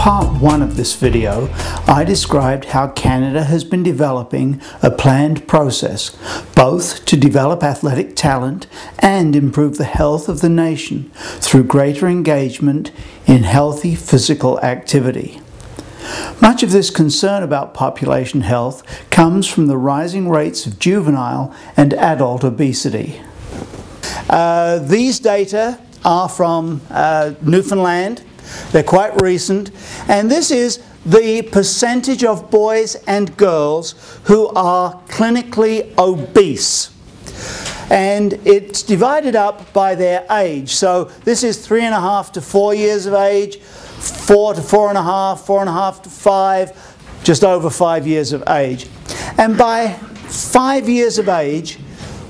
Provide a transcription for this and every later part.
part 1 of this video, I described how Canada has been developing a planned process, both to develop athletic talent and improve the health of the nation through greater engagement in healthy physical activity. Much of this concern about population health comes from the rising rates of juvenile and adult obesity. These data are from Newfoundland. They're quite recent, and this is the percentage of boys and girls who are clinically obese. And it's divided up by their age. So this is 3.5 to 4 years of age, 4 to 4.5, 4.5 to 5, just over 5 years of age. And by 5 years of age,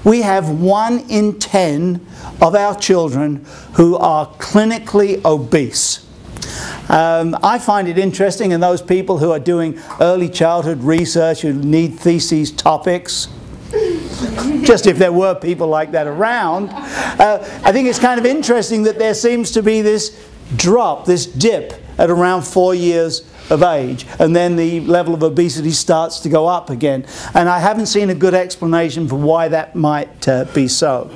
we have 1 in 10 of our children who are clinically obese. I find it interesting, and those people who are doing early childhood research who need theses topics, just if there were people like that around, I think it's kind of interesting that there seems to be this drop, this dip at around 4 years of age, and then the level of obesity starts to go up again. And I haven't seen a good explanation for why that might be so.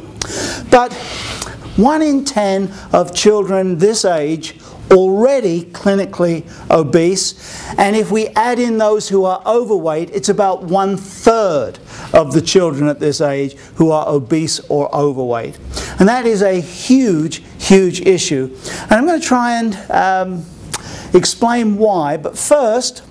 But 1 in 10 of children this age already clinically obese, and if we add in those who are overweight, it's about 1/3 of the children at this age who are obese or overweight. And that is a huge, huge issue. And I'm going to try and explain why, but first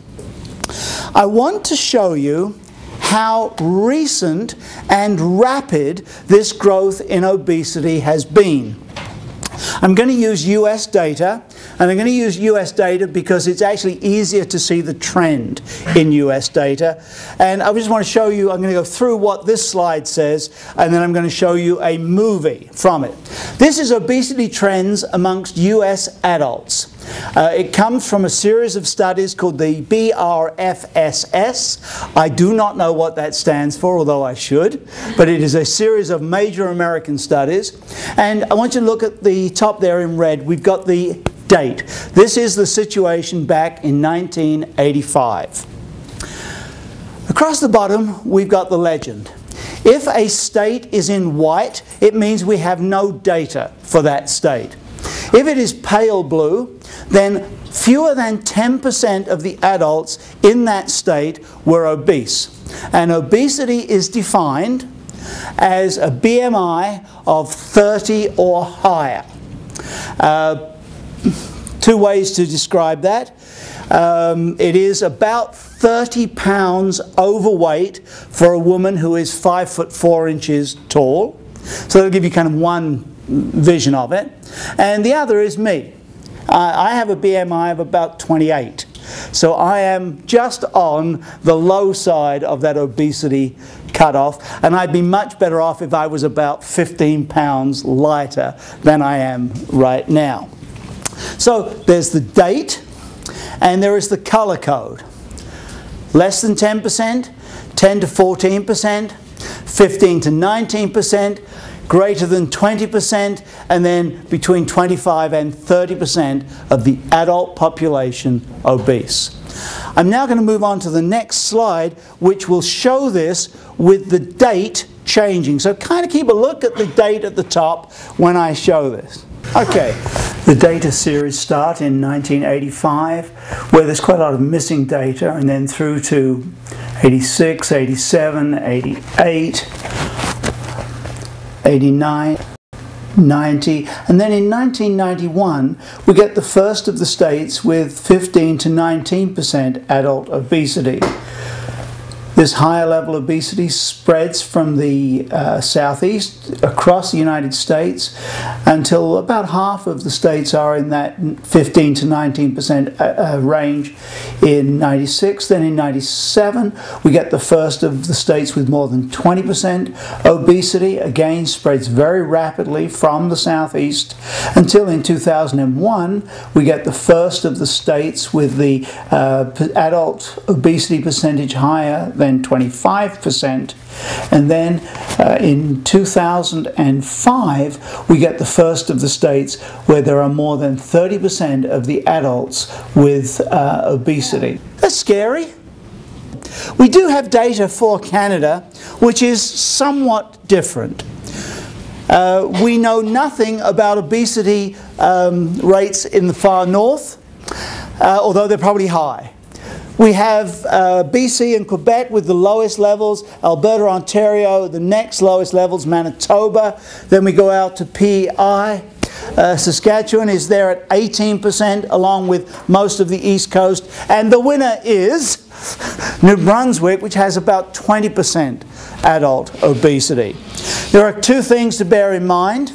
I want to show you how recent and rapid this growth in obesity has been. I'm going to use US data, and I'm going to use US data because it's actually easier to see the trend in US data. And I just want to show you, I'm going to go through what this slide says, and then I'm going to show you a movie from it. This is obesity trends amongst US adults. It comes from a series of studies called the BRFSS. I do not know what that stands for, although I should, but it is a series of major American studies. And I want you to look at the top there in red. We've got the date. This is the situation back in 1985. Across the bottom, we've got the legend. If a state is in white, it means we have no data for that state. If it is pale blue, then fewer than 10% of the adults in that state were obese. And obesity is defined as a BMI of 30 or higher. 2 ways to describe that. It is about 30 pounds overweight for a woman who is 5'4" tall. So that'll give you kind of one vision of it. And the other is me. I have a BMI of about 28. So I am just on the low side of that obesity cutoff, and I'd be much better off if I was about 15 pounds lighter than I am right now. So there's the date, and there is the color code. Less than 10%, 10 to 14%, 15 to 19%, greater than 20%, and then between 25 and 30% of the adult population obese. I'm now going to move on to the next slide, which will show this with the date changing. So kind of keep a look at the date at the top when I show this. Okay, the data series start in 1985, where there's quite a lot of missing data, and then through to 86, 87, 88, 89, 90, and then in 1991 we get the first of the states with 15 to 19% adult obesity. This higher level obesity spreads from the southeast across the United States until about half of the states are in that 15 to 19% range in 96. Then in 97 we get the first of the states with more than 20% obesity. Again, spreads very rapidly from the southeast until in 2001 we get the first of the states with the adult obesity percentage higher than then 25%. And then in 2005, we get the first of the states where there are more than 30% of the adults with obesity. That's scary. We do have data for Canada, which is somewhat different. We know nothing about obesity rates in the far north, although they're probably high. We have BC and Quebec with the lowest levels, Alberta, Ontario, the next lowest levels, Manitoba. Then we go out to PEI. Saskatchewan is there at 18%, along with most of the East Coast. And the winner is New Brunswick, which has about 20% adult obesity. There are two things to bear in mind.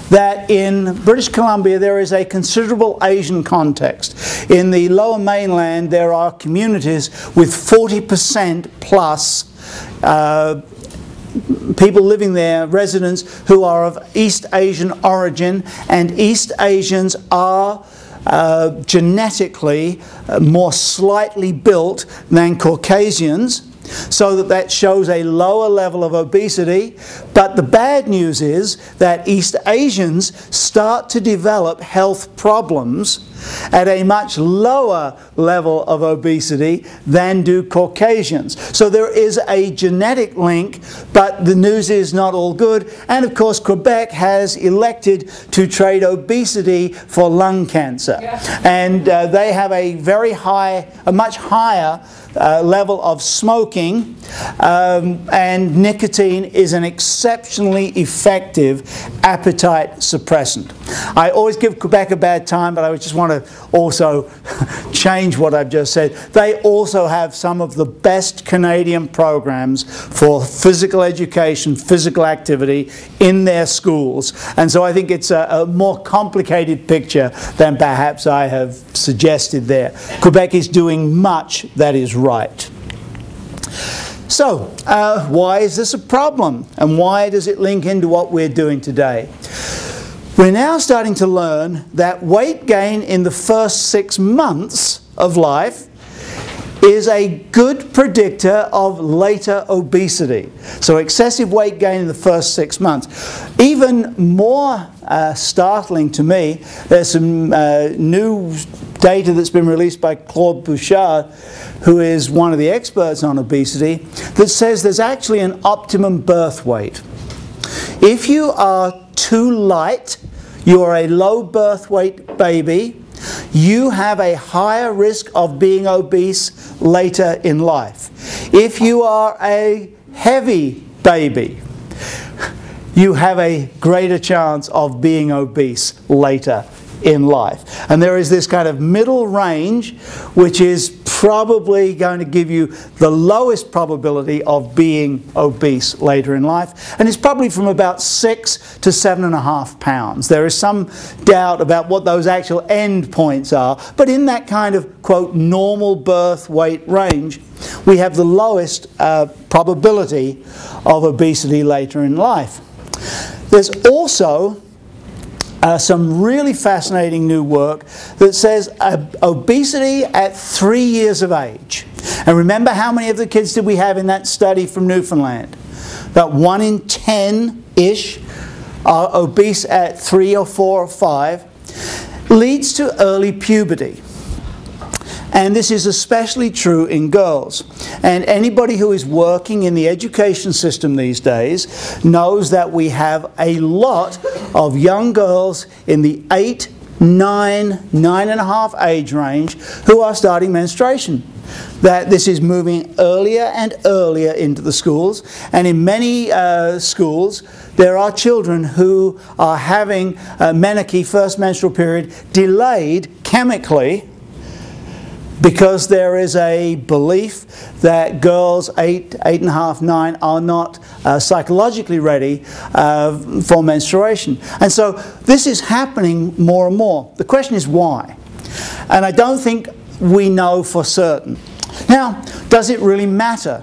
That in British Columbia there is a considerable Asian context. In the lower mainland there are communities with 40% plus people living there, residents who are of East Asian origin, and East Asians are genetically more slightly built than Caucasians, so that shows a lower level of obesity. But the bad news is that East Asians start to develop health problems at a much lower level of obesity than do Caucasians. So there is a genetic link, but the news is not all good. And of course Quebec has elected to trade obesity for lung cancer. Yeah. And they have a very high, a much higher level of smoking, and nicotine is an exceptionally effective appetite suppressant. I always give Quebec a bad time, but I just want to also change what I've just said. They also have some of the best Canadian programs for physical education, physical activity in their schools. And so I think it's a more complicated picture than perhaps I have suggested there. Quebec is doing much that is right. So, why is this a problem? And why does it link into what we're doing today? We're now starting to learn that weight gain in the first 6 months of life is a good predictor of later obesity. So excessive weight gain in the first 6 months. Even more startling to me, there's some new data that's been released by Claude Bouchard, who is one of the experts on obesity, that says there's actually an optimum birth weight. If you are too light, you are a low birth weight baby, you have a higher risk of being obese later in life. If you are a heavy baby, you have a greater chance of being obese later in life. And there is this kind of middle range which is probably going to give you the lowest probability of being obese later in life, and it's probably from about 6 to 7.5 pounds. There is some doubt about what those actual end points are, but in that kind of, quote, normal birth weight range, we have the lowest probability of obesity later in life. There's also some really fascinating new work that says obesity at 3 years of age. And remember, how many of the kids did we have in that study from Newfoundland? About 1 in 10-ish are obese at 3 or 4 or 5. Leads to early puberty. And this is especially true in girls. And anybody who is working in the education system these days knows that we have a lot of young girls in the 8, 9, 9.5 age range who are starting menstruation. That this is moving earlier and earlier into the schools, and in many schools there are children who are having menarche, first menstrual period, delayed chemically, because there is a belief that girls 8, 8.5, 9 are not psychologically ready for menstruation. And so this is happening more and more. The question is why? And I don't think we know for certain. Now, does it really matter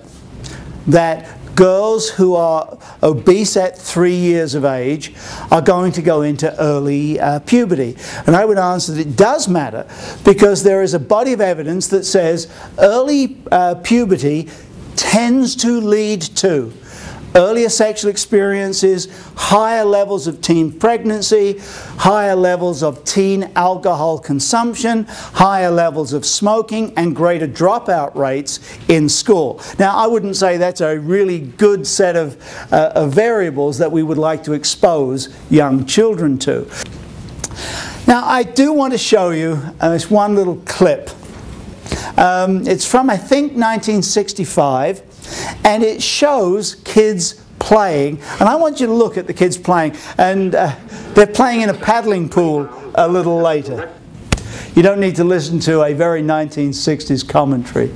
that girls who are obese at 3 years of age are going to go into early puberty? And I would answer that it does matter, because there is a body of evidence that says early puberty tends to lead to earlier sexual experiences, higher levels of teen pregnancy, higher levels of teen alcohol consumption, higher levels of smoking, and greater dropout rates in school. Now, I wouldn't say that's a really good set of variables that we would like to expose young children to. Now, I do want to show you this one little clip. It's from, I think, 1965. And it shows kids playing, and I want you to look at the kids playing, and they're playing in a paddling pool a little later. You don't need to listen to a very 1960s commentary.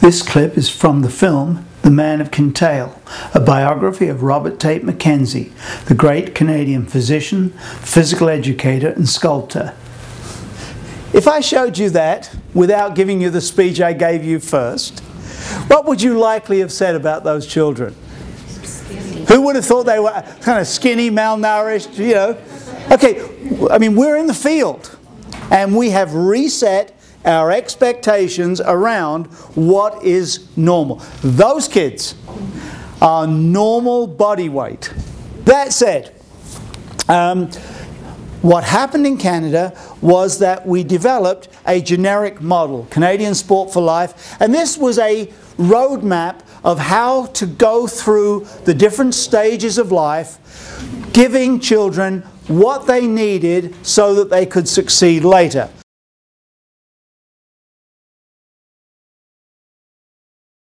This clip is from the film The Man of Kintail, a biography of Robert Tate McKenzie, the great Canadian physician, physical educator and sculptor. If I showed you that without giving you the speech I gave you first, what would you likely have said about those children? Skinny. Who would have thought they were kind of skinny, malnourished, you know? Okay, I mean, we're in the field and we have reset our expectations around what is normal. Those kids are normal body weight. That said, what happened in Canada was that we developed a generic model, Canadian Sport for Life, and this was a roadmap of how to go through the different stages of life, giving children what they needed so that they could succeed later.